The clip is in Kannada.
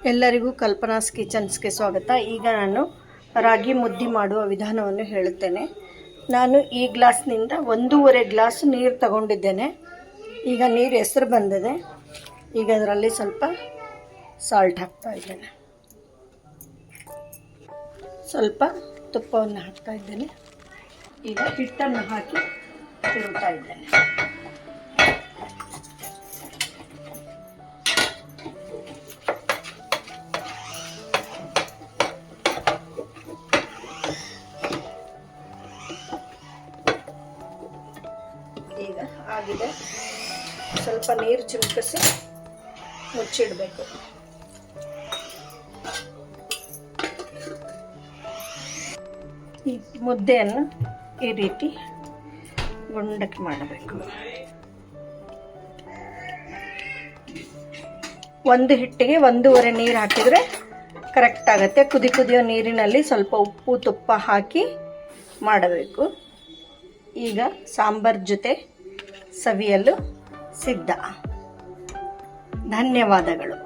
ಎಲ್ಲರಿಗೂ ಕಲ್ಪನಾಸ್ ಕಿಚನ್ಸ್ಗೆ ಸ್ವಾಗತ. ಈಗ ನಾನು ರಾಗಿ ಮುದ್ದೆ ಮಾಡುವ ವಿಧಾನವನ್ನು ಹೇಳುತ್ತೇನೆ. ನಾನು ಈ ಗ್ಲಾಸ್ನಿಂದ 1.5 ಗ್ಲಾಸ್ ನೀರು ತಗೊಂಡಿದ್ದೇನೆ. ಈಗ ನೀರು ಹೆಸರು ಬಂದಿದೆ. ಈಗ ಅದರಲ್ಲಿ ಸ್ವಲ್ಪ ಸಾಲ್ಟ್ ಹಾಕ್ತಾ ಇದ್ದೇನೆ, ಸ್ವಲ್ಪ ತುಪ್ಪವನ್ನು ಹಾಕ್ತಾ ಇದ್ದೇನೆ. ಈಗ ಹಿಟ್ಟನ್ನು ಹಾಕಿ ತಿರುಗ್ತಾ ಇದ್ದೇನೆ. ಈಗ ಆಗಿದೆ. ಸ್ವಲ್ಪ ನೀರು ಚಿಮುಕಿಸಿ ಮುಚ್ಚಿಡಬೇಕು. ಈ ಮುದ್ದೆಯನ್ನು ಈ ರೀತಿ ಗುಂಡಕ್ಕೆ ಮಾಡಬೇಕು. ಒಂದು ಹಿಟ್ಟಿಗೆ 1.5 ನೀರು ಹಾಕಿದರೆ ಕರೆಕ್ಟ್ ಆಗುತ್ತೆ. ಕುದಿಯೋ ನೀರಿನಲ್ಲಿ ಸ್ವಲ್ಪ ಉಪ್ಪು ತುಪ್ಪ ಹಾಕಿ ಮಾಡಬೇಕು. ಈಗ ಸಾಂಬಾರ್ ಜೊತೆ ಸವಿಯಲು ಸಿದ್ಧ. ಧನ್ಯವಾದಗಳು.